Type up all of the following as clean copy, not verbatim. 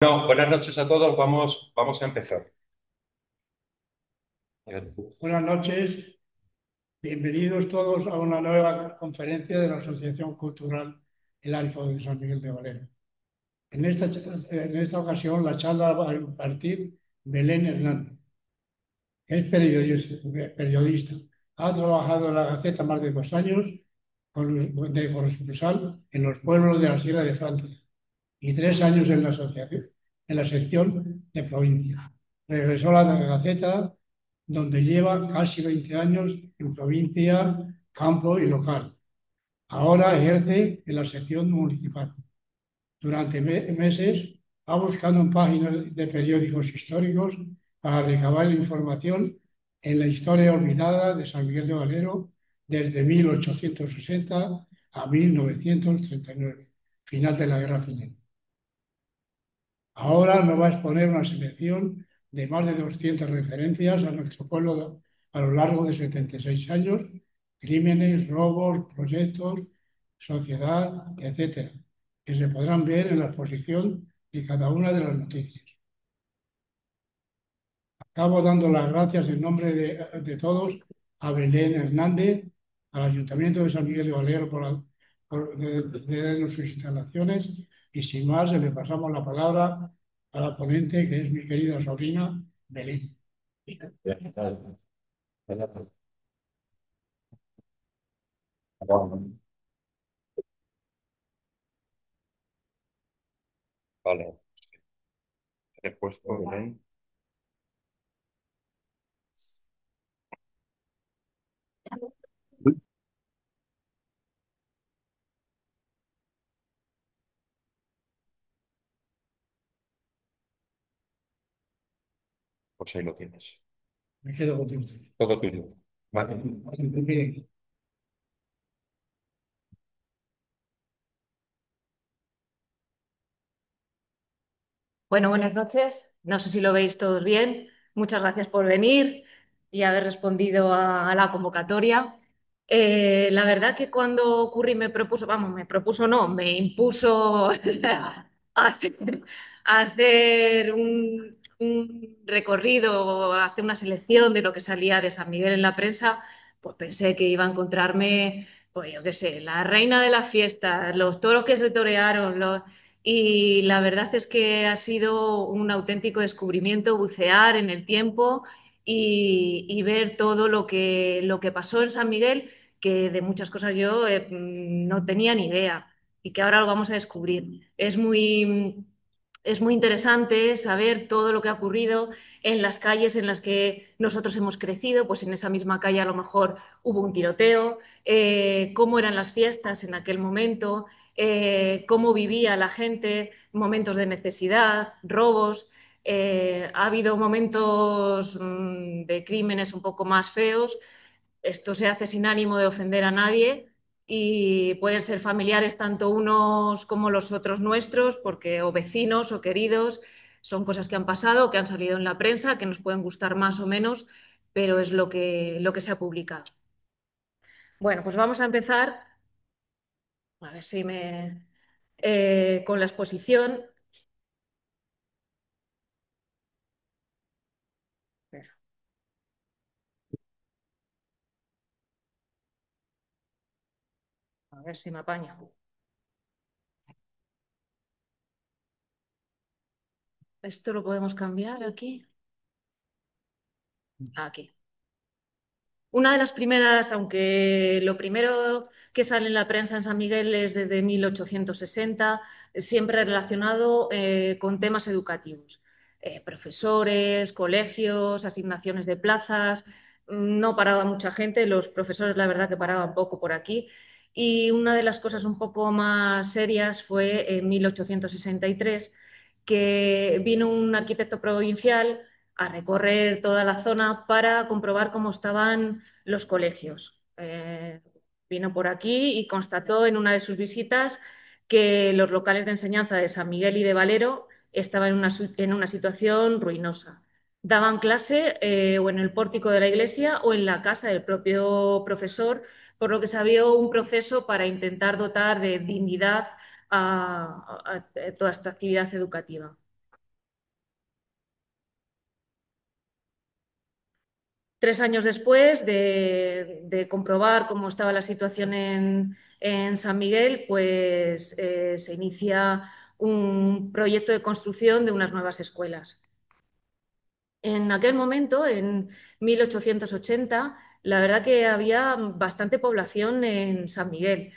No, buenas noches a todos. Vamos a empezar. Buenas noches, bienvenidos todos a una nueva conferencia de la Asociación Cultural El Alto de San Miguel de Valero. En esta ocasión la charla va a impartir Belén Hernández, que es periodista. Ha trabajado en la Gaceta más de 2 años de corresponsal en los pueblos de la Sierra de Francia y 3 años en la asociación, en la sección de provincia. Regresó a la Gaceta, donde lleva casi 20 años en provincia, campo y local. Ahora ejerce en la sección municipal. Durante meses ha buscado en páginas de periódicos históricos para recabar información en la historia olvidada de San Miguel de Valero desde 1860 a 1939, final de la Guerra Civil. Ahora nos va a exponer una selección de más de 200 referencias a nuestro pueblo a lo largo de 76 años, crímenes, robos, proyectos, sociedad, etcétera, que se podrán ver en la exposición de cada una de las noticias. Acabo dando las gracias en nombre de todos a Belén Hernández, al Ayuntamiento de San Miguel de Valero de darnos sus instalaciones y sin más le pasamos la palabra a la ponente, que es mi querida sobrina Belén. Vale, he puesto bien. Pues ahí lo tienes. Me quedo contigo. Todo tuyo. Vale. Bien. Bueno, buenas noches. No sé si lo veis todos bien. Muchas gracias por venir y haber respondido a la convocatoria. La verdad que cuando Curry me propuso, vamos, me propuso no, me impuso hacer, hacer un recorrido, hacer una selección de lo que salía de San Miguel en la prensa, pues pensé que iba a encontrarme, pues yo qué sé, la reina de las fiestas, los toros que se torearon, y la verdad es que ha sido un auténtico descubrimiento bucear en el tiempo y ver todo lo que pasó en San Miguel, que de muchas cosas yo no tenía ni idea y que ahora lo vamos a descubrir. Es muy interesante saber todo lo que ha ocurrido en las calles en las que nosotros hemos crecido, pues en esa misma calle a lo mejor hubo un tiroteo, cómo eran las fiestas en aquel momento, cómo vivía la gente, momentos de necesidad, robos. Ha habido momentos de crímenes un poco más feos. Esto se hace sin ánimo de ofender a nadie y pueden ser familiares tanto unos como los otros nuestros, porque o vecinos o queridos, son cosas que han pasado, que han salido en la prensa, que nos pueden gustar más o menos, pero es lo que se ha publicado. Bueno, pues vamos a empezar, a ver si con la exposición. A ver si me apaño. Esto lo podemos cambiar aquí. Aquí. Una de las primeras, aunque lo primero que sale en la prensa en San Miguel es desde 1860, siempre relacionado con temas educativos. Profesores, colegios, asignaciones de plazas. No paraba mucha gente, los profesores la verdad que paraban poco por aquí. Y una de las cosas un poco más serias fue en 1863, que vino un arquitecto provincial a recorrer toda la zona para comprobar cómo estaban los colegios. Vino por aquí y constató en una de sus visitas que los locales de enseñanza de San Miguel y de Valero estaban en una situación ruinosa. Daban clase o en el pórtico de la iglesia o en la casa del propio profesor, por lo que se abrió un proceso para intentar dotar de dignidad a toda esta actividad educativa. 3 años después de comprobar cómo estaba la situación en San Miguel, pues se inicia un proyecto de construcción de unas nuevas escuelas. En aquel momento, en 1880, la verdad que había bastante población en San Miguel.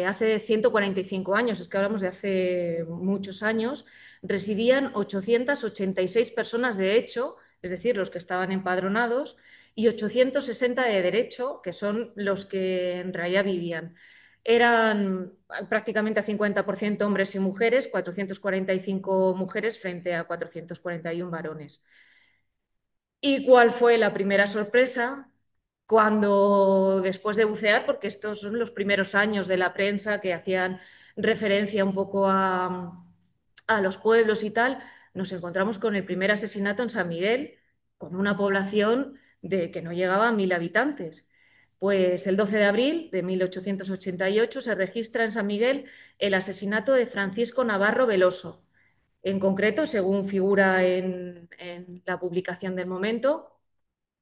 Hace 145 años, es que hablamos de hace muchos años, residían 886 personas de hecho, es decir, los que estaban empadronados, y 860 de derecho, que son los que en realidad vivían. Eran prácticamente a 50% hombres y mujeres, 445 mujeres frente a 441 varones. ¿Y cuál fue la primera sorpresa? Cuando después de bucear, porque estos son los primeros años de la prensa que hacían referencia un poco a los pueblos y tal, nos encontramos con el primer asesinato en San Miguel, con una población de que no llegaba a 1.000 habitantes. Pues el 12 de abril de 1888 se registra en San Miguel el asesinato de Francisco Navarro Veloso. En concreto, según figura en la publicación del momento,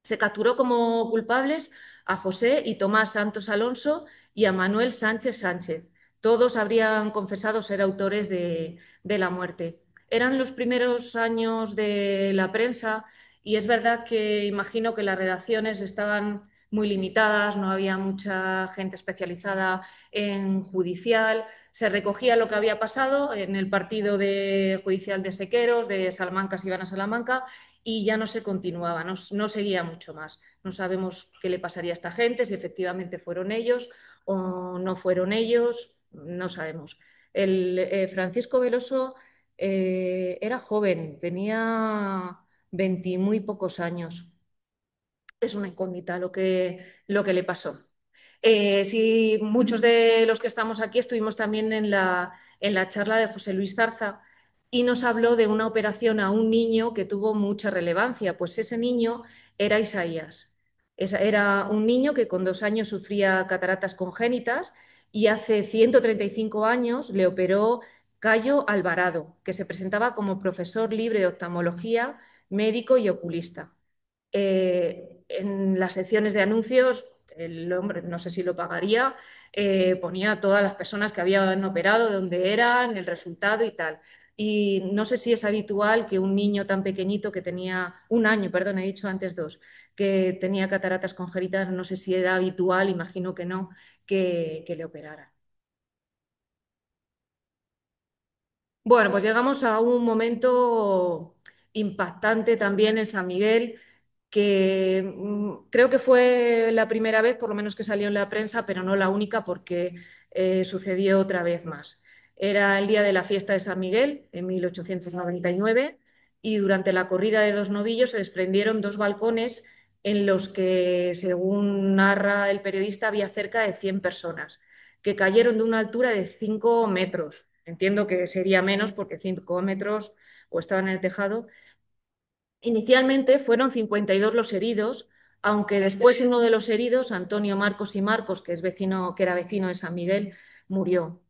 se capturó como culpables a José y Tomás Santos Alonso y a Manuel Sánchez Sánchez. Todos habrían confesado ser autores de la muerte. Eran los primeros años de la prensa y es verdad que imagino que las redacciones estaban muy limitadas, no había mucha gente especializada en judicial, se recogía lo que había pasado en el partido judicial de Sequeros, de Salamanca se iban a Salamanca, y ya no se continuaba, no seguía mucho más. No sabemos qué le pasaría a esta gente, si efectivamente fueron ellos o no fueron ellos, no sabemos. Francisco Veloso era joven, tenía 20 muy pocos años. Es una incógnita lo que le pasó. Sí, muchos de los que estamos aquí estuvimos también en la charla de José Luis Zarza y nos habló de una operación a un niño que tuvo mucha relevancia, pues ese niño era Isaías. Era un niño que con 2 años sufría cataratas congénitas y hace 135 años le operó Cayo Alvarado, que se presentaba como profesor libre de oftalmología, médico y oculista. En las secciones de anuncios, el hombre, no sé si lo pagaría, ponía a todas las personas que habían operado, de dónde eran, el resultado y tal. Y no sé si es habitual que un niño tan pequeñito que tenía 1 año, perdón, he dicho antes 2, que tenía cataratas congénitas, no sé si era habitual, imagino que no, que le operaran. Bueno, pues llegamos a un momento impactante también en San Miguel, que creo que fue la primera vez, por lo menos que salió en la prensa, pero no la única porque sucedió otra vez más. Era el día de la fiesta de San Miguel, en 1899, y durante la corrida de dos novillos se desprendieron dos balcones en los que, según narra el periodista, había cerca de 100 personas que cayeron de una altura de 5 metros. Entiendo que sería menos porque 5 metros o estaban en el tejado. Inicialmente fueron 52 los heridos, aunque después uno de los heridos, Antonio Marcos y Marcos, que era vecino de San Miguel, murió.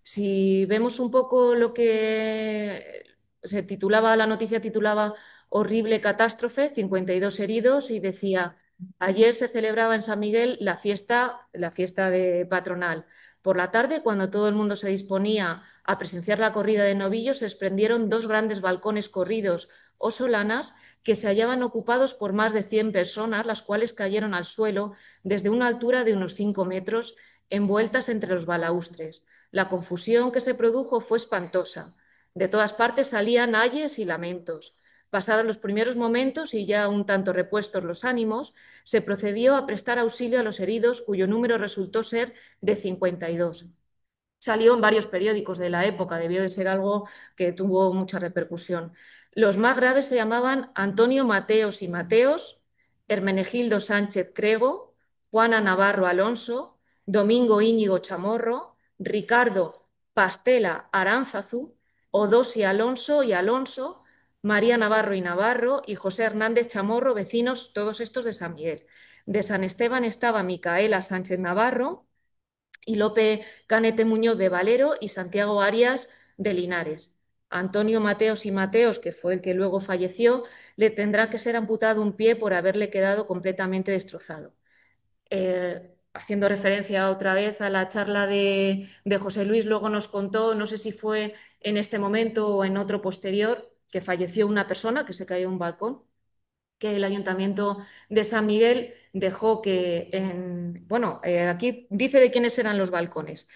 Si vemos un poco lo que la noticia titulaba Horrible catástrofe, 52 heridos, y decía, ayer se celebraba en San Miguel la fiesta de patronal. Por la tarde, cuando todo el mundo se disponía a presenciar la corrida de novillos, se desprendieron dos grandes balcones corridos o solanas que se hallaban ocupados por más de 100 personas, las cuales cayeron al suelo desde una altura de unos 5 metros, envueltas entre los balaustres. La confusión que se produjo fue espantosa. De todas partes salían ayes y lamentos. Pasados los primeros momentos y ya un tanto repuestos los ánimos, se procedió a prestar auxilio a los heridos, cuyo número resultó ser de 52. Salió en varios periódicos de la época, debió de ser algo que tuvo mucha repercusión. Los más graves se llamaban Antonio Mateos y Mateos, Hermenegildo Sánchez Crego, Juana Navarro Alonso, Domingo Íñigo Chamorro, Ricardo Pastela Aránzazu, Odosi Alonso y Alonso, María Navarro y Navarro y José Hernández Chamorro, vecinos todos estos de San Miguel. De San Esteban estaba Micaela Sánchez Navarro y Lope Canete Muñoz de Valero y Santiago Arias de Linares. Antonio Mateos y Mateos, que fue el que luego falleció, le tendrá que ser amputado un pie por haberle quedado completamente destrozado. Haciendo referencia otra vez a la charla de José Luis, luego nos contó, no sé si fue en este momento o en otro posterior, que falleció una persona que se cayó de un balcón, que el Ayuntamiento de San Miguel dejó que, bueno, aquí dice de quiénes eran los balcones.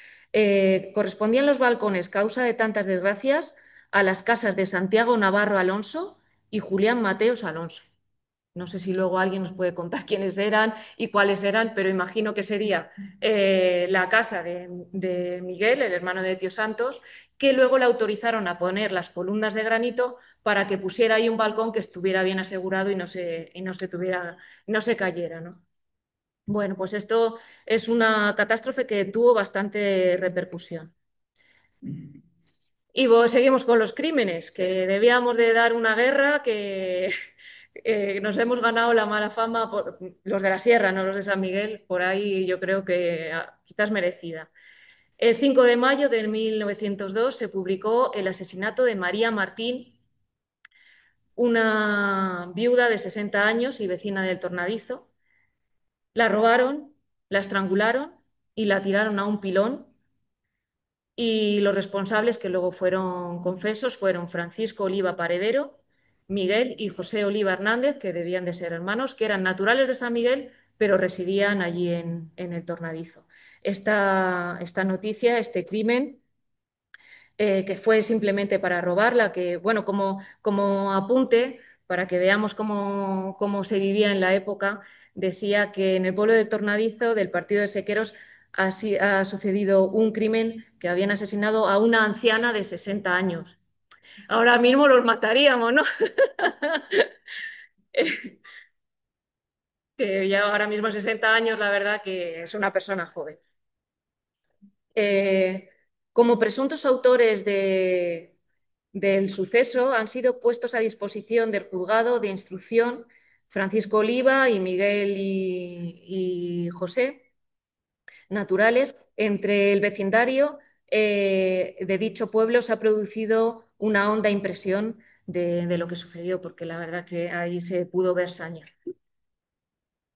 Correspondían los balcones, causa de tantas desgracias, a las casas de Santiago Navarro Alonso y Julián Mateos Alonso. No sé si luego alguien nos puede contar quiénes eran y cuáles eran, pero imagino que sería la casa de Miguel, el hermano de Tío Santos, que luego le autorizaron a poner las columnas de granito para que pusiera ahí un balcón que estuviera bien asegurado no se cayera, ¿no? Bueno, pues esto es una catástrofe que tuvo bastante repercusión. Y seguimos con los crímenes, que debíamos de dar una guerra, que nos hemos ganado la mala fama, por, los de la Sierra, no los de San Miguel, por ahí yo creo que quizás merecida. El 5 de mayo de 1902 se publicó el asesinato de María Martín, una viuda de 60 años y vecina del Tornadizo. La robaron, la estrangularon y la tiraron a un pilón. Y los responsables que luego fueron confesos fueron Francisco Oliva Paredero, Miguel y José Oliva Hernández, que debían de ser hermanos, que eran naturales de San Miguel, pero residían allí en el Tornadizo. Esta noticia, este crimen, que fue simplemente para robarla, que, bueno, como apunte, para que veamos cómo se vivía en la época, decía que en el pueblo de Tornadizo, del partido de Sequeros, ha sucedido un crimen que habían asesinado a una anciana de 60 años. Ahora mismo los mataríamos, ¿no? Que ya ahora mismo 60 años, la verdad que es una persona joven. Eh, como presuntos autores del suceso han sido puestos a disposición del juzgado de instrucción Francisco Oliva y Miguel y José, naturales. Entre el vecindario de dicho pueblo se ha producido una honda impresión de lo que sucedió, porque la verdad que ahí se pudo ver saña.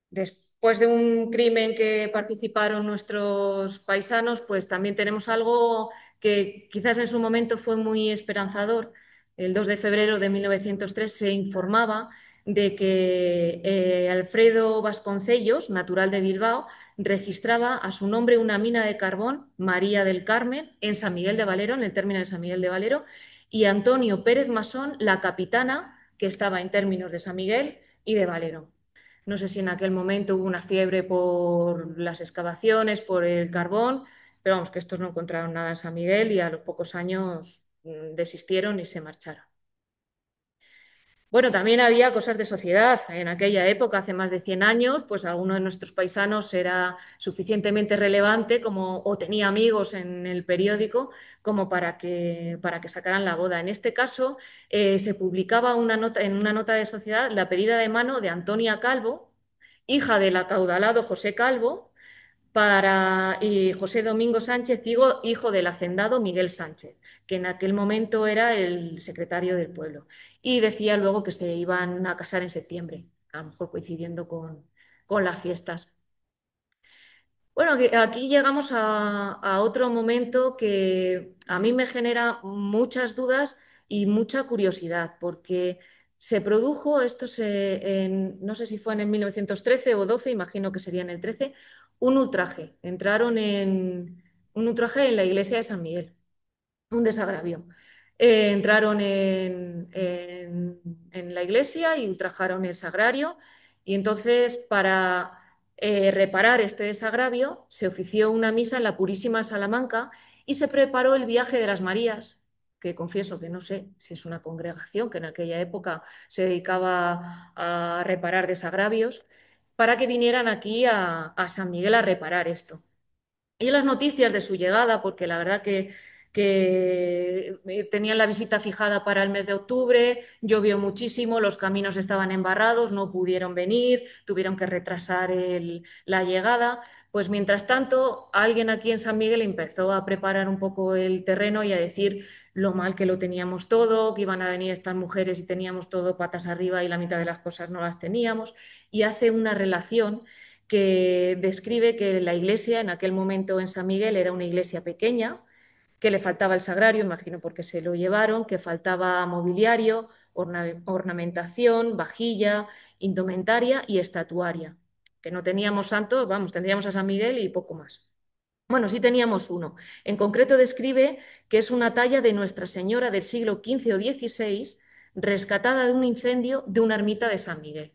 Después de un crimen que participaron nuestros paisanos, pues también tenemos algo que quizás en su momento fue muy esperanzador. El 2 de febrero de 1903 se informaba de que Alfredo Vasconcellos, natural de Bilbao, registraba a su nombre una mina de carbón, María del Carmen, en San Miguel de Valero, en el término de San Miguel de Valero, y Antonio Pérez Masón, la capitana, que estaba en términos de San Miguel y de Valero. No sé si en aquel momento hubo una fiebre por las excavaciones, por el carbón, pero vamos, que estos no encontraron nada en San Miguel y a los pocos años desistieron y se marcharon. Bueno, también había cosas de sociedad. En aquella época, hace más de 100 años, pues alguno de nuestros paisanos era suficientemente relevante como, o tenía amigos en el periódico como para que sacaran la boda. En este caso, se publicaba en una nota de sociedad la pedida de mano de Antonia Calvo, hija del acaudalado José Calvo, y José Domingo Sánchez, hijo del hacendado Miguel Sánchez, que en aquel momento era el secretario del pueblo. Y decía luego que se iban a casar en septiembre, a lo mejor coincidiendo con las fiestas. Bueno, aquí llegamos a otro momento que a mí me genera muchas dudas y mucha curiosidad, porque se produjo, no sé si fue en el 1913 o 12, imagino que sería en el 13, un ultraje. Entraron en un ultraje en la iglesia de San Miguel, un desagravio. Entraron en la iglesia y ultrajaron el sagrario, y entonces para reparar este desagravio se ofició una misa en la Purísima Salamanca y se preparó el viaje de las Marías, que confieso que no sé si es una congregación que en aquella época se dedicaba a reparar desagravios, para que vinieran aquí a San Miguel a reparar esto. Y las noticias de su llegada, porque la verdad que tenían la visita fijada para el mes de octubre, llovió muchísimo, los caminos estaban embarrados, no pudieron venir, tuvieron que retrasar la llegada, Pues mientras tanto, alguien aquí en San Miguel empezó a preparar un poco el terreno y a decir lo mal que lo teníamos todo, que iban a venir estas mujeres y teníamos todo patas arriba y la mitad de las cosas no las teníamos, y hace una relación que describe que la iglesia en aquel momento en San Miguel era una iglesia pequeña, que le faltaba el sagrario, imagino porque se lo llevaron, que faltaba mobiliario, ornamentación, vajilla, indumentaria y estatuaria, que no teníamos santos, vamos, tendríamos a San Miguel y poco más. Bueno, sí teníamos uno. En concreto describe que es una talla de Nuestra Señora del siglo XV o XVI, rescatada de un incendio de una ermita de San Miguel.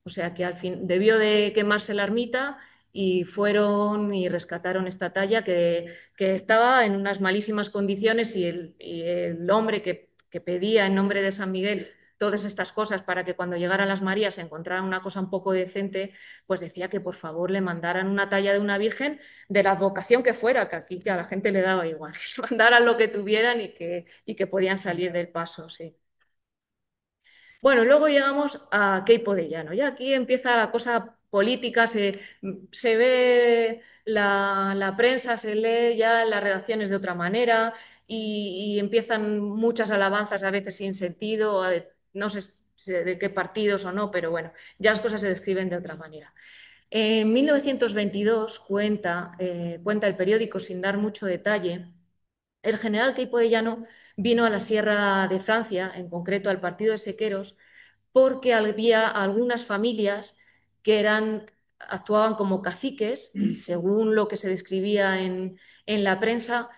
O sea que al fin debió de quemarse la ermita y fueron y rescataron esta talla que estaba en unas malísimas condiciones y el hombre que pedía en nombre de San Miguel todas estas cosas para que cuando llegaran las Marías se encontraran una cosa un poco decente, pues decía que por favor le mandaran una talla de una virgen de la advocación que fuera, que aquí que a la gente le daba igual, que le mandaran lo que tuvieran y que podían salir del paso, sí. Bueno, luego llegamos a Queipo de Llano. Ya aquí empieza la cosa política, se ve la prensa, se lee ya las redacciones de otra manera y empiezan muchas alabanzas a veces sin sentido, no sé de qué partidos o no, pero bueno, ya las cosas se describen de otra manera. En 1922 cuenta el periódico, sin dar mucho detalle, el general Queipo de Llano vino a la Sierra de Francia, en concreto al partido de Sequeros, porque había algunas familias que actuaban como caciques y según lo que se describía en la prensa,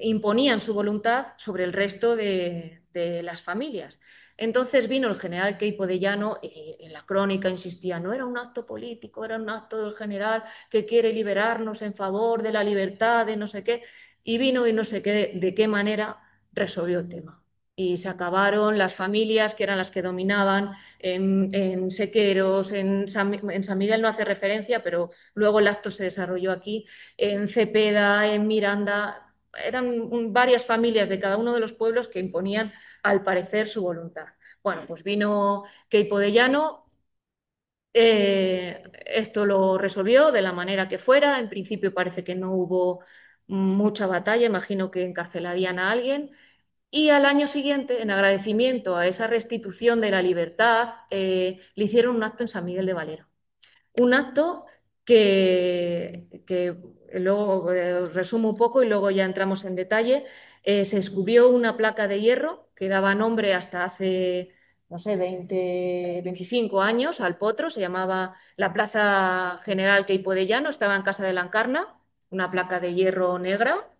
imponían su voluntad sobre el resto de las familias. Entonces vino el general Queipo de Llano y en la crónica insistía, no era un acto político, era un acto del general que quiere liberarnos en favor de la libertad, de no sé qué, y vino y no sé qué, de qué manera resolvió el tema y se acabaron las familias que eran las que dominaban en Sequeros, en San Miguel no hace referencia, pero luego el acto se desarrolló aquí, en Cepeda, en Miranda, eran varias familias de cada uno de los pueblos que imponían al parecer su voluntad. Bueno, pues vino Queipo de Llano, esto lo resolvió de la manera que fuera, en principio parece que no hubo mucha batalla, imagino que encarcelarían a alguien, y al año siguiente, en agradecimiento a esa restitución de la libertad, le hicieron un acto en San Miguel de Valero. Un acto que luego os resumo un poco y luego ya entramos en detalle. Se descubrió una placa de hierro que daba nombre hasta hace, no sé, 20, 25 años al potro, se llamaba la Plaza General Queipo de Llano, estaba en Casa de la Encarna, una placa de hierro negra.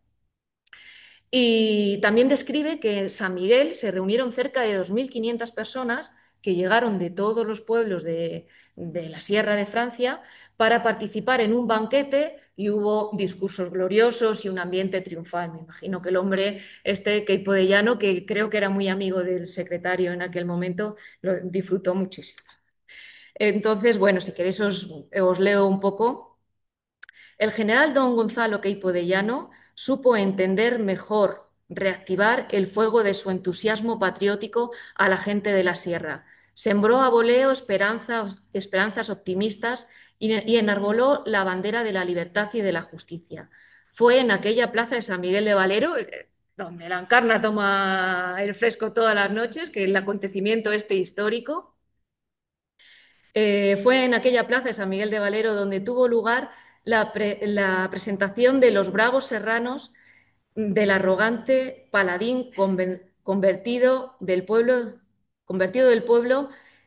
Y también describe que en San Miguel se reunieron cerca de 2.500 personas que llegaron de todos los pueblos de la Sierra de Francia para participar en un banquete y hubo discursos gloriosos y un ambiente triunfal. Me imagino que el hombre, este Queipo de Llano, que creo que era muy amigo del secretario en aquel momento, lo disfrutó muchísimo. Entonces, bueno, si queréis os leo un poco. El general don Gonzalo Queipo de Llano supo entender mejor, reactivar el fuego de su entusiasmo patriótico a la gente de la sierra. Sembró a voleo esperanzas optimistas y enarboló la bandera de la libertad y de la justicia. Fue en aquella plaza de San Miguel de Valero, donde la Encarna toma el fresco todas las noches, que el acontecimiento este histórico, fue en aquella plaza de San Miguel de Valero donde tuvo lugar la presentación de los bravos serranos del arrogante paladín convertido del pueblo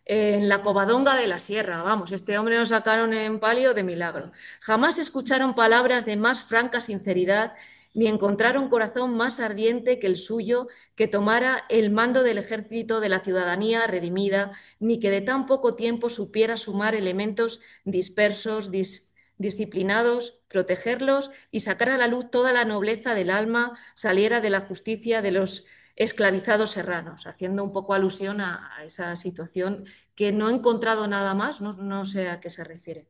en la Covadonga de la Sierra. Vamos, este hombre lo sacaron en palio de milagro. Jamás escucharon palabras de más franca sinceridad ni encontraron corazón más ardiente que el suyo que tomara el mando del ejército de la ciudadanía redimida, ni que de tan poco tiempo supiera sumar elementos dispersos, disciplinados, protegerlos y sacar a la luz toda la nobleza del alma, saliera de la justicia de los esclavizados serranos, haciendo un poco alusión a esa situación que no he encontrado nada más, no sé a qué se refiere.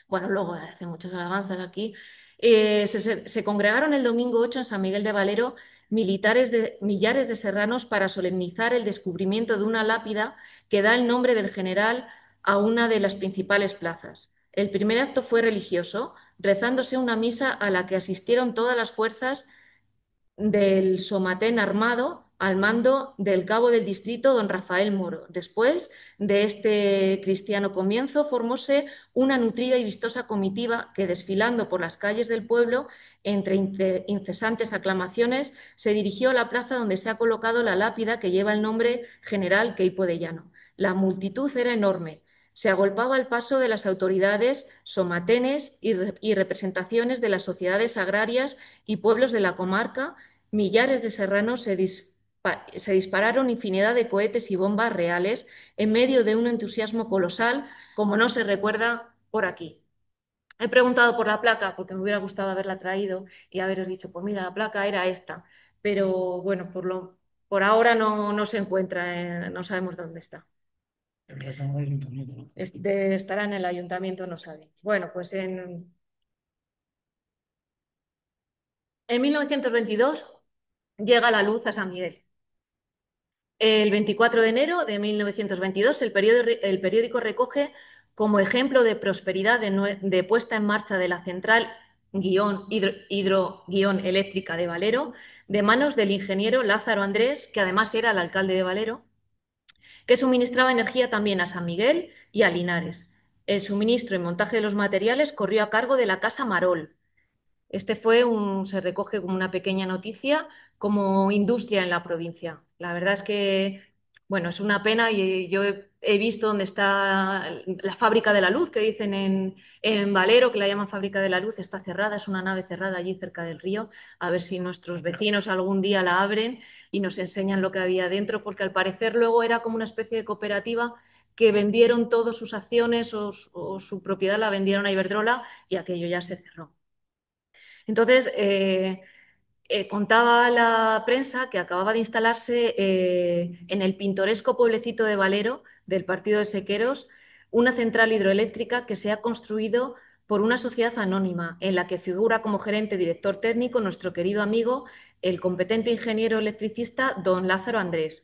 Bueno, luego hace muchas alabanzas aquí. Se congregaron el domingo 8 en San Miguel de Valero millares de serranos para solemnizar el descubrimiento de una lápida que da el nombre del general a una de las principales plazas. El primer acto fue religioso, rezándose una misa a la que asistieron todas las fuerzas del Somatén armado al mando del cabo del distrito, don Rafael Moro. Después de este cristiano comienzo, formóse una nutrida y vistosa comitiva que, desfilando por las calles del pueblo, entre incesantes aclamaciones, se dirigió a la plaza donde se ha colocado la lápida que lleva el nombre General Queipo de Llano. La multitud era enorme. Se agolpaba al paso de las autoridades somatenes y representaciones de las sociedades agrarias y pueblos de la comarca. Millares de serranos se dispararon infinidad de cohetes y bombas reales en medio de un entusiasmo colosal como no se recuerda por aquí. He preguntado por la placa porque me hubiera gustado haberla traído y haberos dicho, pues mira, la placa era esta, pero bueno, por ahora no se encuentra, no sabemos dónde está. Pero estamos en el ayuntamiento, ¿no? Estará en el ayuntamiento, no sabemos. Bueno, pues en 1922 llega la luz a San Miguel. El 24 de enero de 1922, el periódico recoge como ejemplo de prosperidad de puesta en marcha de la central hidro-eléctrica de Valero, de manos del ingeniero Lázaro Andrés, que además era el alcalde de Valero, que suministraba energía también a San Miguel y a Linares. El suministro y montaje de los materiales corrió a cargo de la Casa Marol. Se recoge como una pequeña noticia como industria en la provincia. La verdad es que, bueno, es una pena y yo he visto dónde está la fábrica de la luz, que dicen en Valero, que la llaman fábrica de la luz, está cerrada, es una nave cerrada allí cerca del río, a ver si nuestros vecinos algún día la abren y nos enseñan lo que había dentro, porque al parecer luego era como una especie de cooperativa que vendieron todas sus acciones o su propiedad la vendieron a Iberdrola y aquello ya se cerró. Entonces, contaba la prensa que acababa de instalarse en el pintoresco pueblecito de Valero, del partido de Sequeros, una central hidroeléctrica que se ha construido por una sociedad anónima, en la que figura como gerente director técnico nuestro querido amigo, el competente ingeniero electricista don Lázaro Andrés.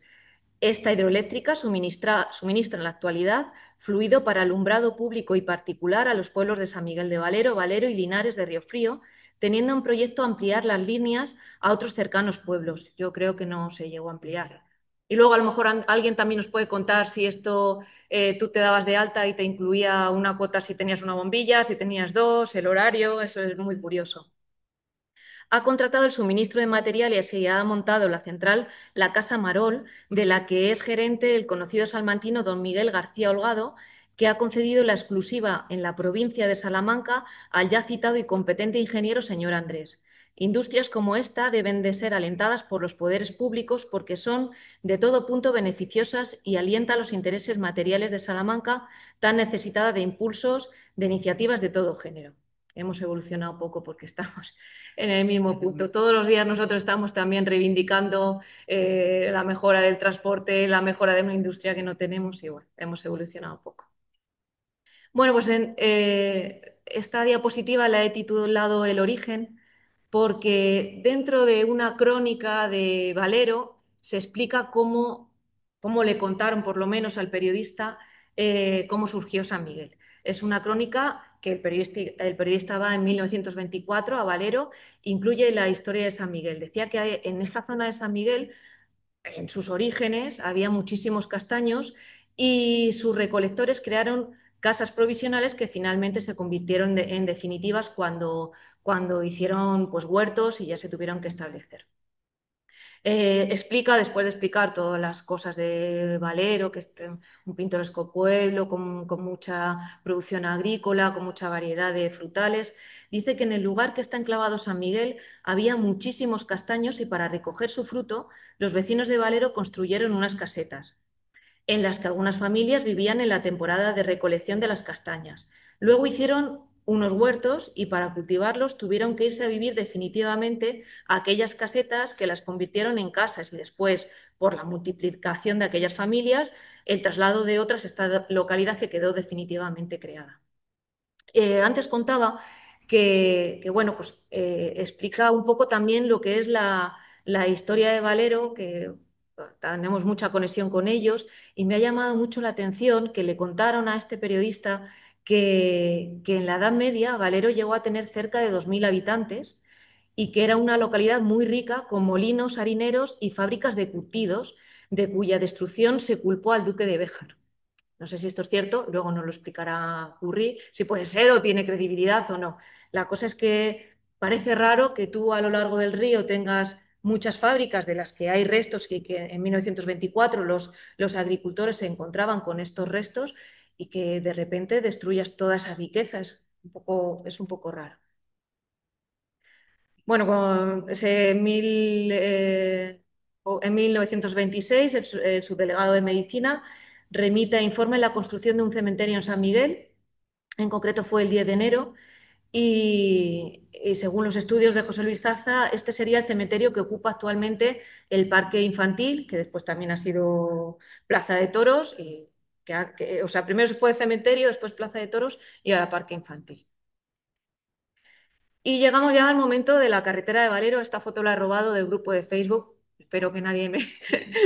Esta hidroeléctrica suministra en la actualidad fluido para alumbrado público y particular a los pueblos de San Miguel de Valero, Valero y Linares de Riofrío, teniendo en proyecto ampliar las líneas a otros cercanos pueblos. Yo creo que no se llegó a ampliar. Y luego a lo mejor alguien también nos puede contar si esto tú te dabas de alta y te incluía una cuota si tenías una bombilla, si tenías dos, el horario, eso es muy curioso. Ha contratado el suministro de materiales y ha montado la central La Casa Marol, de la que es gerente el conocido salmantino don Miguel García Holgado, que ha concedido la exclusiva en la provincia de Salamanca al ya citado y competente ingeniero señor Andrés. Industrias como esta deben de ser alentadas por los poderes públicos porque son de todo punto beneficiosas y alientan los intereses materiales de Salamanca, tan necesitada de impulsos de iniciativas de todo género. Hemos evolucionado poco porque estamos en el mismo punto. Todos los días nosotros estamos también reivindicando la mejora del transporte, la mejora de una industria que no tenemos y bueno, hemos evolucionado poco. Bueno, pues esta diapositiva la he titulado El origen porque dentro de una crónica de Valero se explica cómo le contaron, por lo menos al periodista, cómo surgió San Miguel. Es una crónica que el periodista va en 1924 a Valero, incluye la historia de San Miguel. Decía que en esta zona de San Miguel, en sus orígenes, había muchísimos castaños y sus recolectores crearon casas provisionales que finalmente se convirtieron en definitivas cuando hicieron pues, huertos y ya se tuvieron que establecer. Explica, después de explicar todas las cosas de Valero, que es un pintoresco pueblo con mucha producción agrícola, con mucha variedad de frutales, dice que en el lugar que está enclavado San Miguel había muchísimos castaños y para recoger su fruto los vecinos de Valero construyeron unas casetas en las que algunas familias vivían en la temporada de recolección de las castañas. Luego hicieron unos huertos y para cultivarlos tuvieron que irse a vivir definitivamente a aquellas casetas que las convirtieron en casas y después, por la multiplicación de aquellas familias, el traslado de otras a esta localidad que quedó definitivamente creada. Antes contaba bueno, pues, explica un poco también lo que es la historia de Valero, que tenemos mucha conexión con ellos, y me ha llamado mucho la atención que le contaron a este periodista que en la Edad Media Valero llegó a tener cerca de 2.000 habitantes y que era una localidad muy rica con molinos harineros y fábricas de curtidos, de cuya destrucción se culpó al duque de Béjar. No sé si esto es cierto, luego nos lo explicará Curry, si puede ser o tiene credibilidad o no. La cosa es que parece raro que tú a lo largo del río tengas muchas fábricas de las que hay restos y que en 1924 los agricultores se encontraban con estos restos y que de repente destruyas toda esa riqueza. Es un poco raro. Bueno, en 1926 el subdelegado de Medicina remite informe en la construcción de un cementerio en San Miguel, en concreto fue el 10 de enero, y según los estudios de José Luis Zaza, este sería el cementerio que ocupa actualmente el parque infantil, que después también ha sido Plaza de Toros, o sea, primero fue cementerio, después Plaza de Toros y ahora parque infantil. Y llegamos ya al momento de la carretera de Valero. Esta foto la he robado del grupo de Facebook. Espero que nadie me,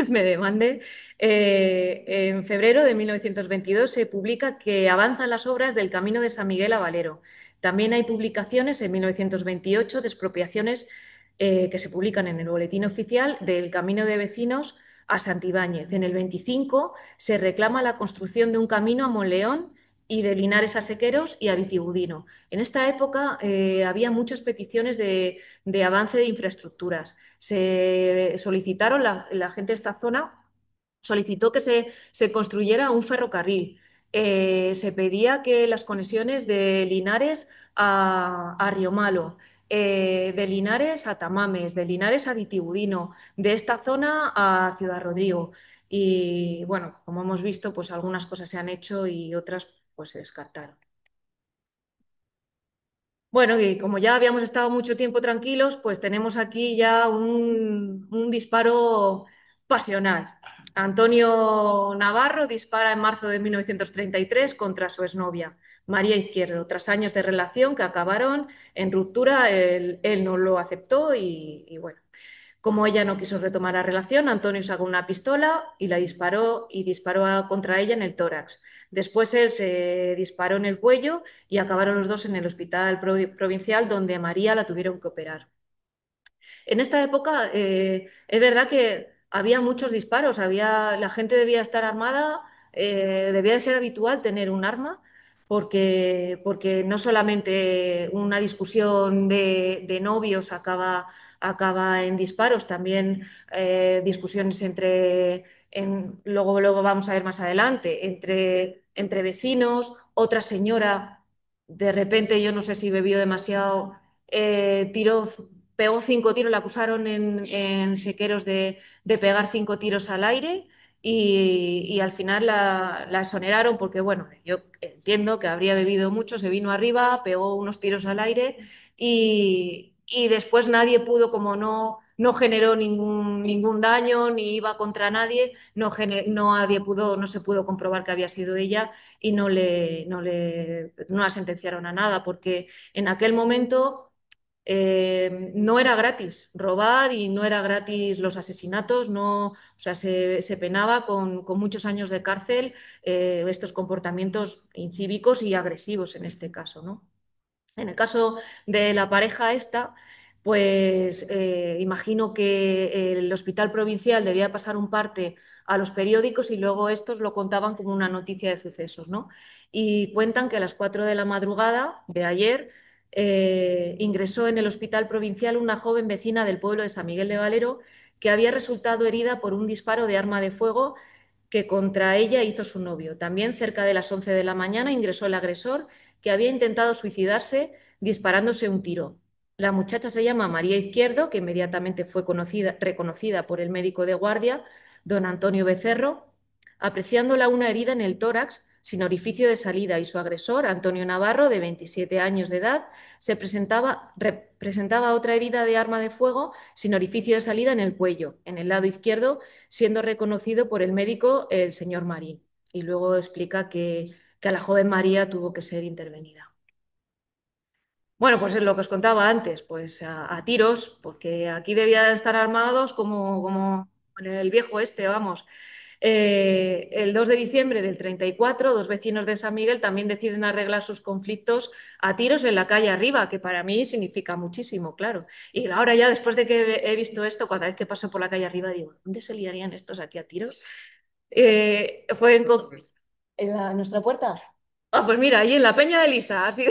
me demande. En febrero de 1922 se publica que avanzan las obras del Camino de San Miguel a Valero. También hay publicaciones en 1928 de expropiaciones que se publican en el Boletín Oficial del Camino de Vecinos a Santibáñez. En el 25 se reclama la construcción de un camino a Monleón y de Linares a Sequeros y a Vitigudino. En esta época había muchas peticiones de avance de infraestructuras. Se solicitaron, la gente de esta zona solicitó que se construyera un ferrocarril. Se pedía que las conexiones de Linares a Riomalo, de Linares a Tamames, de Linares a Vitigudino, de esta zona a Ciudad Rodrigo. Y bueno, como hemos visto, pues algunas cosas se han hecho y otras pues se descartaron. Bueno, y como ya habíamos estado mucho tiempo tranquilos, pues tenemos aquí ya un disparo pasional. Antonio Navarro dispara en marzo de 1933 contra su exnovia, María Izquierdo. Tras años de relación que acabaron en ruptura, él no lo aceptó y bueno. Como ella no quiso retomar la relación, Antonio sacó una pistola y la disparó contra ella en el tórax. Después él se disparó en el cuello y acabaron los dos en el hospital provincial donde a María la tuvieron que operar. En esta época es verdad que había muchos disparos, la gente debía estar armada, debía de ser habitual tener un arma, porque no solamente una discusión de novios acaba en disparos, también discusiones luego vamos a ver más adelante, entre vecinos, otra señora, de repente yo no sé si bebió demasiado, tiró pegó 5 tiros, la acusaron en Sequeros de pegar 5 tiros al aire y al final la exoneraron porque, bueno, yo entiendo que habría bebido mucho, se vino arriba, pegó unos tiros al aire y después nadie pudo, como no generó ningún daño ni iba contra nadie, no se pudo comprobar que había sido ella y no la sentenciaron a nada porque en aquel momento no era gratis robar y no era gratis los asesinatos, no, o sea, se penaba con muchos años de cárcel estos comportamientos incívicos y agresivos en este caso, ¿no? En el caso de la pareja esta, pues imagino que el hospital provincial debía pasar un parte a los periódicos y luego estos lo contaban como una noticia de sucesos, ¿no? Y cuentan que a las 4 de la madrugada de ayer ingresó en el hospital provincial una joven vecina del pueblo de San Miguel de Valero que había resultado herida por un disparo de arma de fuego que contra ella hizo su novio. También cerca de las 11 de la mañana ingresó el agresor que había intentado suicidarse disparándose un tiro. La muchacha se llama María Izquierdo, que inmediatamente fue reconocida por el médico de guardia, don Antonio Becerro, apreciándola una herida en el tórax sin orificio de salida y su agresor, Antonio Navarro, de 27 años de edad, presentaba otra herida de arma de fuego sin orificio de salida en el cuello, en el lado izquierdo, siendo reconocido por el médico el señor Marín. Y luego explica que a la joven María tuvo que ser intervenida. Bueno, pues es lo que os contaba antes, pues a tiros, porque aquí debían estar armados como en el viejo este, vamos. El 2 de diciembre del 34, dos vecinos de San Miguel también deciden arreglar sus conflictos a tiros en la calle arriba, que para mí significa muchísimo, claro. Y ahora ya después de que he visto esto, cada vez que paso por la calle arriba digo, ¿dónde se liarían estos aquí a tiros? Fue en nuestra puerta. Ah, pues mira, allí en la Peña de Elisa, así,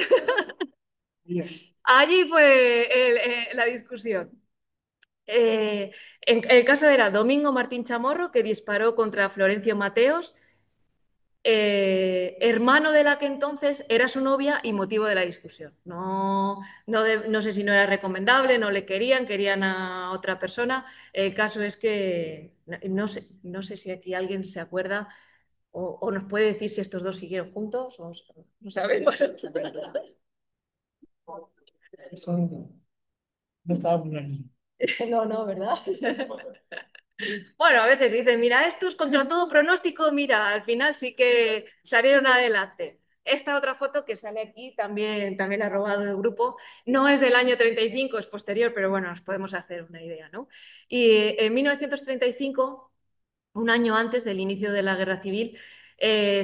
allí fue la discusión. El caso era Domingo Martín Chamorro, que disparó contra Florencio Mateos, hermano de la que entonces era su novia y motivo de la discusión. No sé si no era recomendable, no le querían, querían a otra persona. El caso es que no sé si aquí alguien se acuerda o nos puede decir si estos dos siguieron juntos o no sabemos. Eso no estaba muy bien. No, no, ¿verdad? Bueno, a veces dicen, mira, estos contra todo pronóstico, mira, al final sí que salieron adelante. Esta otra foto que sale aquí también la ha robado el grupo. No es del año 35, es posterior, pero bueno, nos podemos hacer una idea, ¿no? Y en 1935, un año antes del inicio de la Guerra Civil,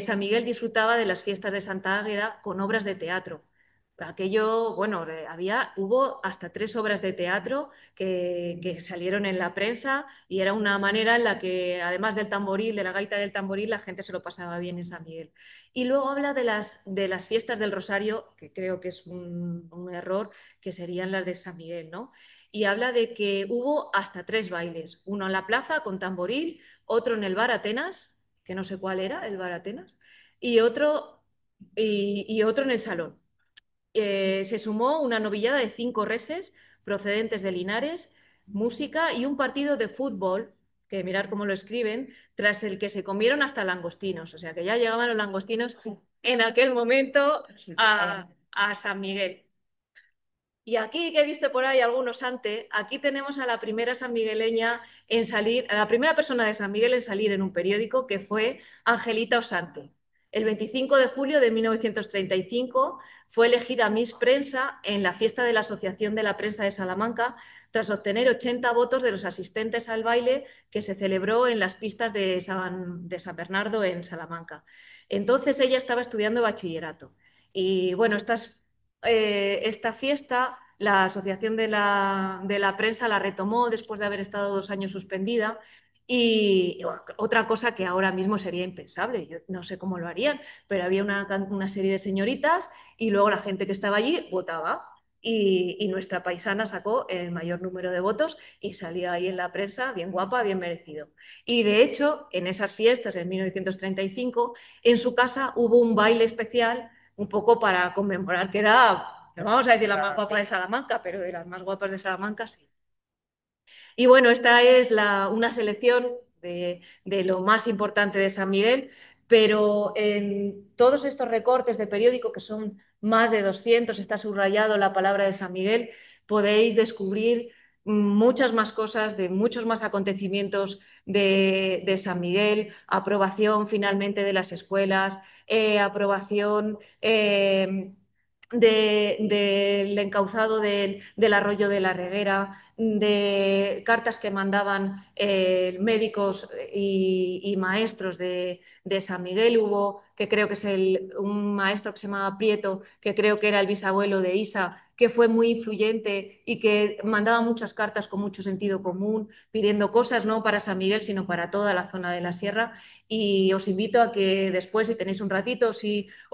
San Miguel disfrutaba de las fiestas de Santa Águeda con obras de teatro. Aquello, bueno, hubo hasta 3 obras de teatro que salieron en la prensa y era una manera en la que, además del tamboril, de la gaita del tamboril, la gente se lo pasaba bien en San Miguel. Y luego habla de las fiestas del Rosario, que creo que es un error, que serían las de San Miguel, ¿no? Y habla de que hubo hasta 3 bailes, uno en la plaza con tamboril, otro en el bar Atenas, que no sé cuál era, el bar Atenas, y otro en el salón. Se sumó una novillada de 5 reses procedentes de Linares, música y un partido de fútbol, que mirar cómo lo escriben, tras el que se comieron hasta langostinos. O sea que ya llegaban los langostinos en aquel momento a San Miguel. Y aquí, que he visto por ahí algunos antes, aquí tenemos a la primera sanmigueleña en salir, a la primera persona de San Miguel en salir en un periódico, que fue Angelita Osante. El 25 de julio de 1935 fue elegida Miss Prensa en la fiesta de la Asociación de la Prensa de Salamanca, tras obtener 80 votos de los asistentes al baile que se celebró en las pistas de San Bernardo en Salamanca. Entonces ella estaba estudiando bachillerato. Y bueno, esta fiesta, la Asociación de la Prensa la retomó después de haber estado 2 años suspendida. Y otra cosa que ahora mismo sería impensable, yo no sé cómo lo harían, pero había una serie de señoritas y luego la gente que estaba allí votaba. Y nuestra paisana sacó el mayor número de votos y salía ahí en la prensa, bien guapa, bien merecido. Y de hecho, en esas fiestas, en 1935, en su casa hubo un baile especial un poco para conmemorar que era, no vamos a decir la más guapa de Salamanca, pero de las más guapas de Salamanca sí. Y bueno, esta es una selección de lo más importante de San Miguel, pero en todos estos recortes de periódico, que son más de 200, está subrayado la palabra de San Miguel, podéis descubrir muchas más cosas, de muchos más acontecimientos de San Miguel, aprobación finalmente de las escuelas, aprobación del encauzado del arroyo de la Reguera, de cartas que mandaban médicos y maestros de San Miguel. Hubo, que creo que es un maestro que se llamaba Prieto, que creo que era el bisabuelo de Isa, que fue muy influyente y que mandaba muchas cartas con mucho sentido común, pidiendo cosas no para San Miguel, sino para toda la zona de la sierra. Y os invito a que después, si tenéis un ratito, o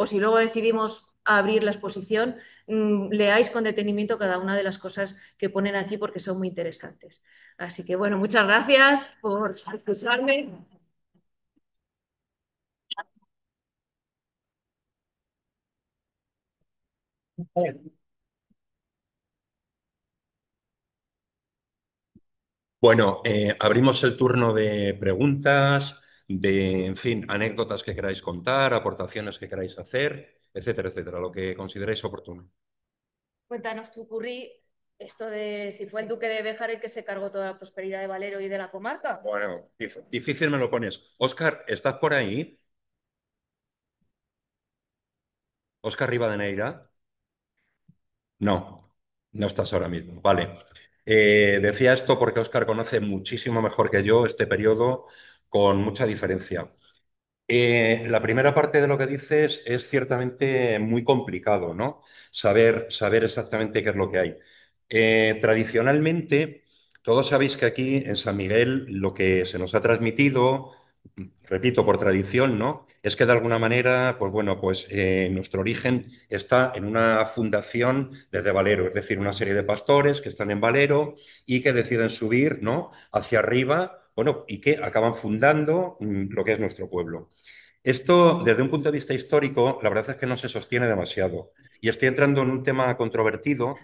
si luego decidimos abrir la exposición, leáis con detenimiento cada una de las cosas que ponen aquí porque son muy interesantes. Así que bueno, muchas gracias por escucharme. Bueno, abrimos el turno de preguntas, en fin, anécdotas que queráis contar, aportaciones que queráis hacer, etcétera, etcétera, lo que consideréis oportuno. Cuéntanos tu currí, esto de si fue el duque de Béjar el que se cargó toda la prosperidad de Valero y de la comarca. Bueno, difícil me lo pones. Óscar, ¿estás por ahí? Óscar Rivadeneira. No, no estás ahora mismo. Vale. Decía esto porque Óscar conoce muchísimo mejor que yo este periodo, con mucha diferencia. La primera parte de lo que dices es ciertamente muy complicado, ¿no? Saber exactamente qué es lo que hay. Tradicionalmente, todos sabéis que aquí en San Miguel lo que se nos ha transmitido, repito, por tradición, ¿no? Es que de alguna manera, pues bueno, pues nuestro origen está en una fundación desde Valero, es decir, una serie de pastores que están en Valero y que deciden subir, ¿no? Hacia arriba, bueno, y que acaban fundando lo que es nuestro pueblo. Esto, desde un punto de vista histórico, la verdad es que no se sostiene demasiado. Y estoy entrando en un tema controvertido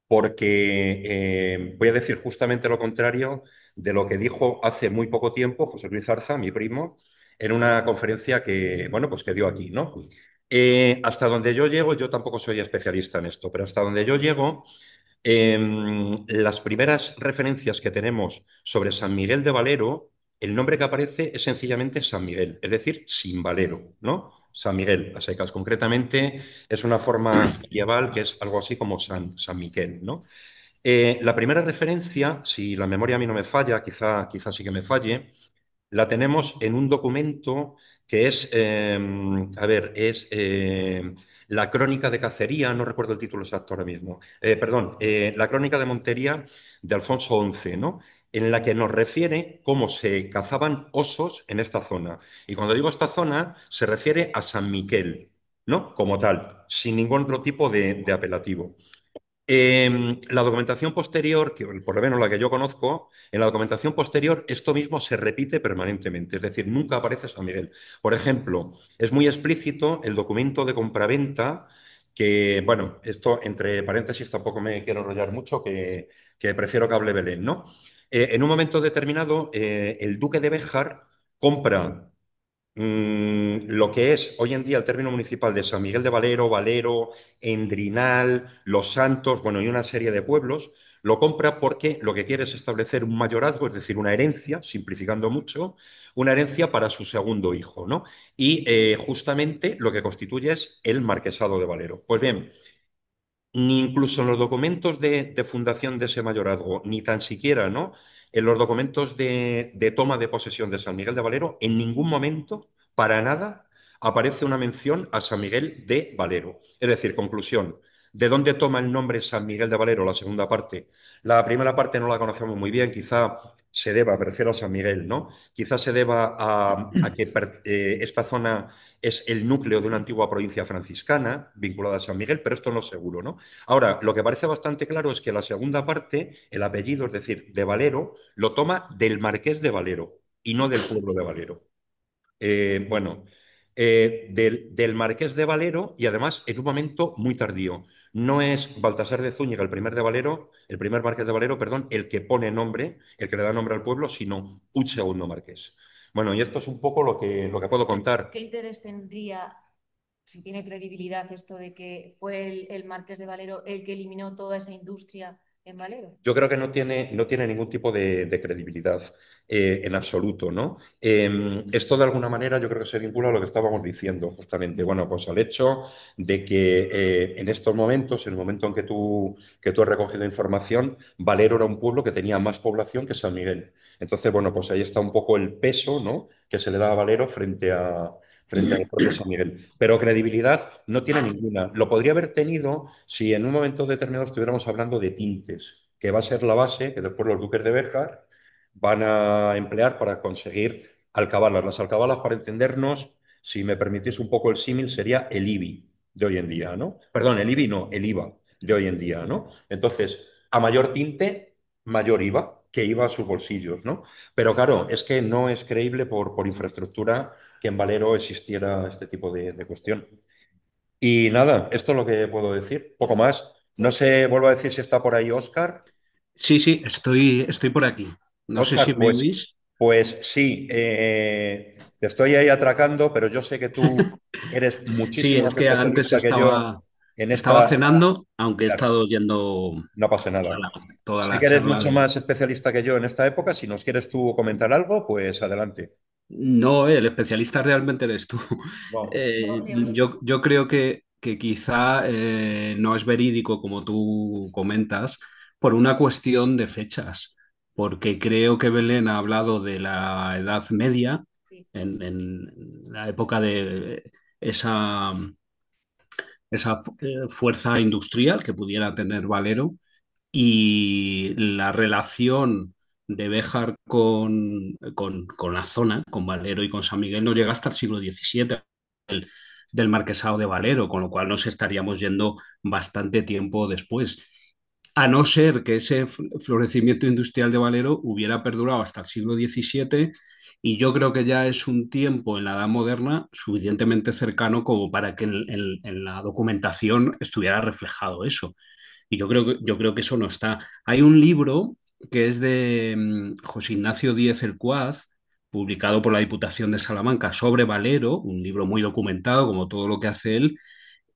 porque voy a decir justamente lo contrario de lo que dijo hace muy poco tiempo José Luis Zarza, mi primo, en una conferencia que, bueno, pues que dio aquí, ¿no? Hasta donde yo llego, yo tampoco soy especialista en esto, pero hasta donde yo llego, las primeras referencias que tenemos sobre San Miguel de Valero, el nombre que aparece es sencillamente San Miguel, es decir, sin Valero, ¿no? San Miguel, a secas. Concretamente, es una forma medieval que es algo así como San Miquel, ¿no? La primera referencia, si la memoria a mí no me falla, quizá sí que me falle, la tenemos en un documento que es, a ver, es la Crónica de Cacería, no recuerdo el título exacto ahora mismo, perdón, la Crónica de Montería de Alfonso XI, ¿no? En la que nos refiere cómo se cazaban osos en esta zona. Y cuando digo esta zona, se refiere a San Miquel, ¿no? Como tal, sin ningún otro tipo de apelativo. La documentación posterior, que por lo menos la que yo conozco, en la documentación posterior esto mismo se repite permanentemente, es decir, nunca aparece San Miguel. Por ejemplo, es muy explícito el documento de compraventa que, bueno, esto entre paréntesis tampoco me quiero enrollar mucho, que prefiero que hable Belén, ¿no? En un momento determinado, el duque de Béjar compra lo que es hoy en día el término municipal de San Miguel de Valero, Valero, Endrinal, Los Santos, bueno, y una serie de pueblos, lo compra porque lo que quiere es establecer un mayorazgo, es decir, una herencia, simplificando mucho, una herencia para su segundo hijo, ¿no? Y justamente lo que constituye es el marquesado de Valero. Pues bien, ni incluso en los documentos de fundación de ese mayorazgo, ni tan siquiera, ¿no? En los documentos de toma de posesión de San Miguel de Valero, en ningún momento, para nada, aparece una mención a San Miguel de Valero. Es decir, conclusión, ¿de dónde toma el nombre San Miguel de Valero la segunda parte? La primera parte no la conocemos muy bien, quizá se deba, me refiero a San Miguel, ¿no? Quizá se deba a que esta zona es el núcleo de una antigua provincia franciscana vinculada a San Miguel, pero esto no es seguro, ¿no? Ahora, lo que parece bastante claro es que la segunda parte, el apellido, es decir, de Valero, lo toma del Marqués de Valero y no del pueblo de Valero. Bueno, del Marqués de Valero y además en un momento muy tardío. No es Baltasar de Zúñiga, el primer de Valero, el primer Marqués de Valero, perdón, el que pone nombre, el que le da nombre al pueblo, sino un segundo marqués. Bueno, y esto es un poco lo que puedo contar. ¿Qué interés tendría, si tiene credibilidad, esto de que fue el Marqués de Valero el que eliminó toda esa industria en Valero? Yo creo que no tiene ningún tipo de credibilidad en absoluto, ¿no? Esto de alguna manera yo creo que se vincula a lo que estábamos diciendo justamente, bueno, pues al hecho de que en estos momentos, en el momento en que tú has recogido información, Valero era un pueblo que tenía más población que San Miguel. Entonces, bueno, pues ahí está un poco el peso, ¿no? Que se le da a Valero frente al propio San Miguel. Pero credibilidad no tiene ninguna. Lo podría haber tenido si en un momento determinado estuviéramos hablando de tintes, que va a ser la base que después los duques de Béjar van a emplear para conseguir alcabalas. Las alcabalas, para entendernos, si me permitís un poco el símil, sería el IBI de hoy en día, ¿no? Perdón, el IBI no, el IVA de hoy en día, ¿no? Entonces, a mayor tinte, mayor IVA, que iba a sus bolsillos, ¿no? Pero claro, es que no es creíble por infraestructura que en Valero existiera este tipo de cuestión. Y nada, esto es lo que puedo decir, poco más. No Sí. sé, vuelvo a decir si está por ahí Óscar. Sí, sí, estoy por aquí. No sé si Óscar, me pues, oís. pues sí, te estoy ahí atracando, pero yo sé que tú eres Sí, muchísimo es más que antes especialista que yo en estaba esta. cenando, aunque he Claro, estado oyendo no pasa toda nada. Sé la que eres charla mucho de... más especialista que yo en esta época. Si nos quieres tú comentar algo, pues adelante. No, el especialista realmente eres tú. No. No, ya ves. Yo creo que quizá no es verídico, como tú comentas, por una cuestión de fechas. porque creo que Belén ha hablado de la Edad Media, Sí. en la época de esa, esa fuerza industrial que pudiera tener Valero y la relación de Béjar con la zona, con Valero y con San Miguel, no llega hasta el siglo XVII del marquesado de Valero, con lo cual nos estaríamos yendo bastante tiempo después. A no ser que ese florecimiento industrial de Valero hubiera perdurado hasta el siglo XVII, y yo creo que ya es un tiempo en la Edad Moderna suficientemente cercano como para que en la documentación estuviera reflejado eso. Y yo creo que eso no está. Hay un libro que es de José Ignacio Díez el Cuaz, publicado por la Diputación de Salamanca, sobre Valero, un libro muy documentado, como todo lo que hace él,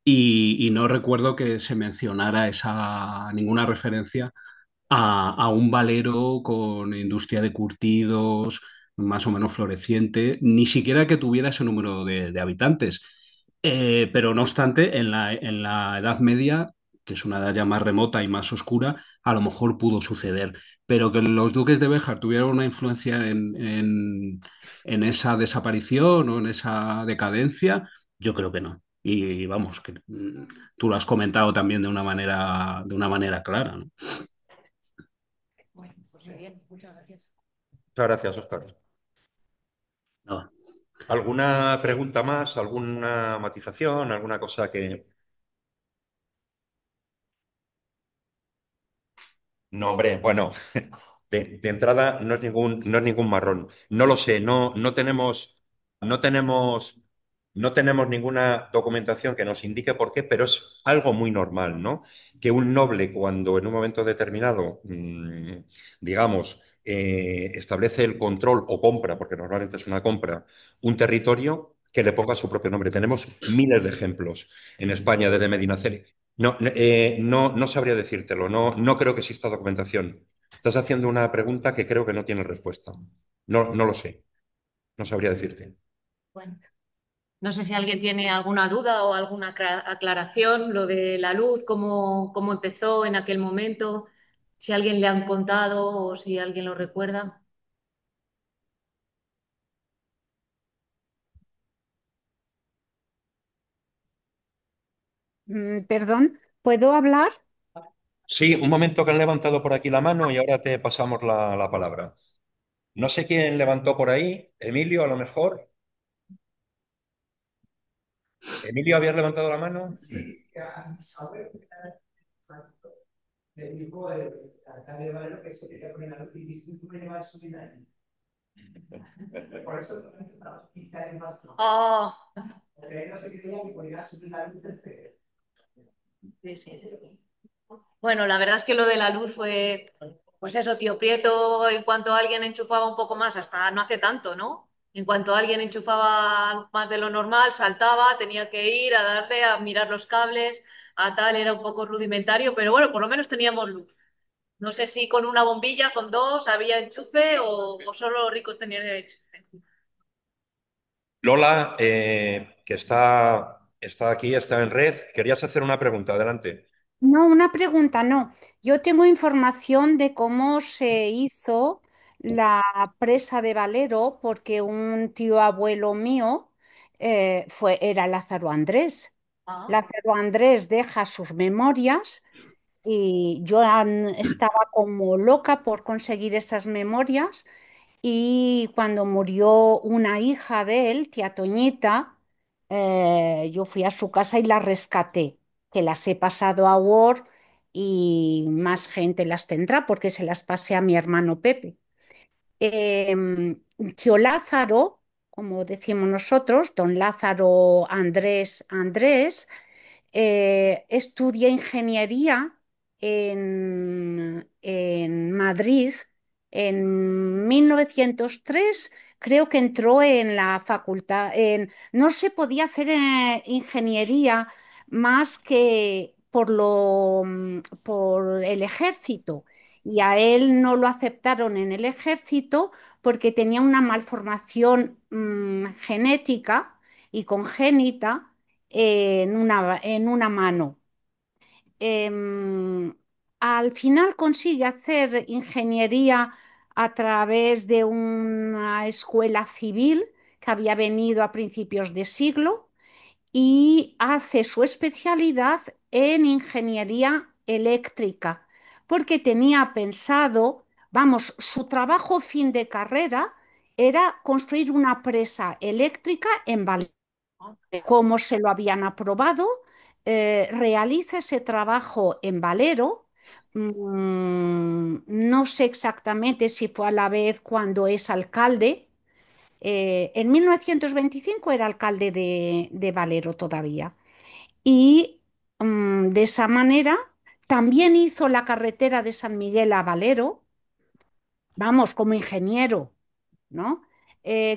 y no recuerdo que se mencionara ninguna referencia a un Valero con industria de curtidos más o menos floreciente, ni siquiera que tuviera ese número de habitantes. Pero no obstante, en la Edad Media, que es una edad ya más remota y más oscura, a lo mejor pudo suceder. Pero que los duques de Béjar tuvieron una influencia en esa desaparición o en esa decadencia, yo creo que no. Y vamos, que tú lo has comentado también de una manera clara, ¿no? Bueno, pues muy bien, muchas gracias. Muchas gracias, Óscar. No. ¿Alguna pregunta más? ¿Alguna matización? ¿Alguna cosa que... No, hombre, bueno, de entrada no es ningún marrón. No lo sé, no tenemos, no tenemos ninguna documentación que nos indique por qué, pero es algo muy normal, ¿no? Que un noble, cuando en un momento determinado, digamos, establece el control o compra, porque normalmente es una compra, un territorio, que le ponga su propio nombre. Tenemos miles de ejemplos en España desde Medinaceli. No sabría decírtelo, no creo que exista documentación. Estás haciendo una pregunta que creo que no tiene respuesta. No lo sé, no sabría decirte. Bueno, no sé si alguien tiene alguna duda o alguna aclaración, lo de la luz, cómo empezó en aquel momento, si a alguien le han contado o si alguien lo recuerda. Perdón, ¿puedo hablar? Sí, un momento que han levantado por aquí la mano y ahora te pasamos la palabra. No sé quién levantó por ahí. Emilio, a lo mejor. Emilio, ¿habías levantado la mano? Sí, a mi abuelo le dijo el alcalde de Valero que se quería poner la luz y dijo, tú me llevas su vida ahí. Por eso no necesitamos 15 años más. No. Oh, Porque él no se creía que podía subir la luz desde... sí, sí. Bueno, la verdad es que lo de la luz fue, pues eso, tío Prieto, en cuanto alguien enchufaba un poco más, hasta no hace tanto, ¿no? En cuanto alguien enchufaba más de lo normal, saltaba, tenía que ir a darle, a mirar los cables, a tal, era un poco rudimentario, pero bueno, por lo menos teníamos luz. No sé si con una bombilla, con dos, había enchufe o solo los ricos tenían el enchufe. Lola, que está aquí, está en red, querías hacer una pregunta, adelante. No, una pregunta, no. Yo tengo información de cómo se hizo la presa de Valero porque un tío abuelo mío era Lázaro Andrés. Ah, Lázaro Andrés deja sus memorias y yo estaba como loca por conseguir esas memorias. Y cuando murió una hija de él, tía Toñita, yo fui a su casa y la rescaté, que las he pasado a Word y más gente las tendrá porque se las pasé a mi hermano Pepe. Tío Lázaro, como decimos nosotros, don Lázaro Andrés, estudia ingeniería en Madrid. En 1903 creo que entró en la facultad. No se podía hacer ingeniería más que por el ejército. Y a él no lo aceptaron en el ejército porque tenía una malformación genética y congénita en una mano. Al final consigue hacer ingeniería a través de una escuela civil que había venido a principios de siglo y hace su especialidad en ingeniería eléctrica, porque tenía pensado, vamos, su trabajo fin de carrera era construir una presa eléctrica en Valero. Como se lo habían aprobado, realiza ese trabajo en Valero. No sé exactamente si fue a la vez cuando es alcalde. En 1925 era alcalde de Valero todavía. Y de esa manera también hizo la carretera de San Miguel a Valero, vamos, como ingeniero, ¿no?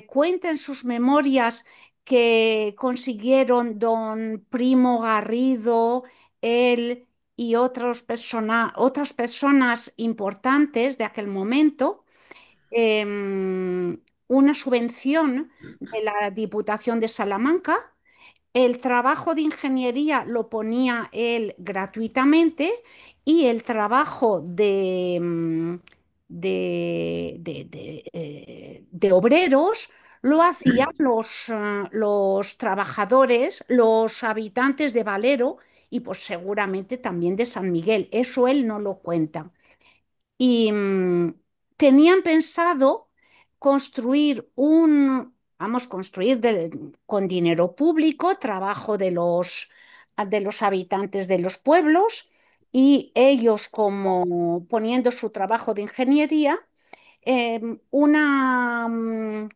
Cuenta en sus memorias que consiguieron don Primo Garrido, él y otras personas importantes de aquel momento, una subvención de la Diputación de Salamanca. El trabajo de ingeniería lo ponía él gratuitamente y el trabajo de obreros lo hacían los trabajadores, los habitantes de Valero y pues seguramente también de San Miguel. Eso él no lo cuenta. Y tenían pensado construir con dinero público, trabajo de los habitantes de los pueblos y ellos como poniendo su trabajo de ingeniería, eh, una, mm,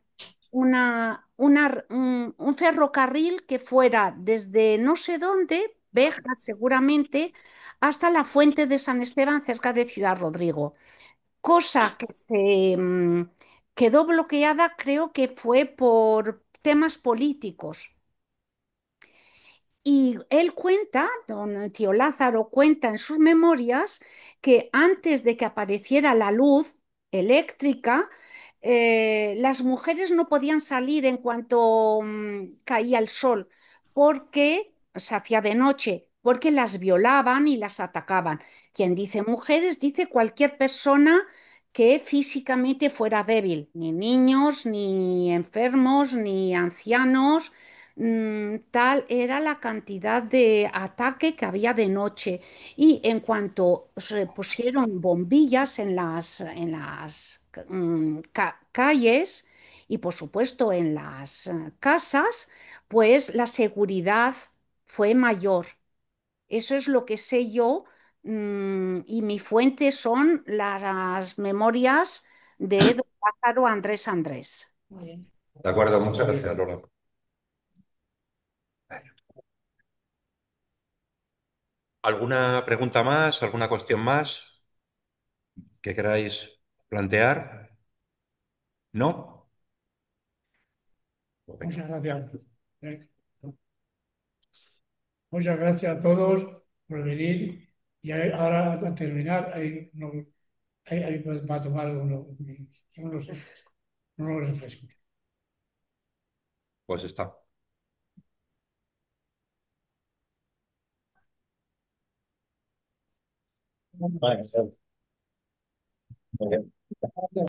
un ferrocarril que fuera desde no sé dónde, Béjar seguramente, hasta la Fuente de San Esteban cerca de Ciudad Rodrigo, cosa que quedó bloqueada, creo que fue por temas políticos. Y él cuenta, don Tío Lázaro cuenta en sus memorias que antes de que apareciera la luz eléctrica, las mujeres no podían salir en cuanto caía el sol, porque se hacía de noche, porque las violaban y las atacaban. Quien dice mujeres dice cualquier persona que físicamente fuera débil, ni niños, ni enfermos, ni ancianos. Tal era la cantidad de ataque que había de noche. Y en cuanto se pusieron bombillas en las calles y por supuesto en las casas, pues la seguridad fue mayor. Eso es lo que sé yo, y mi fuente son las memorias de don Lázaro Andrés Andrés. Muy bien. De acuerdo, muchas gracias, Lola. ¿Alguna pregunta más? ¿Alguna cuestión más que queráis plantear? ¿No? Pues venga. Muchas gracias. Muchas gracias a todos por venir. Y ahora, a terminar, va a tomar unos refrescos. Pues está. Vale, muy bien.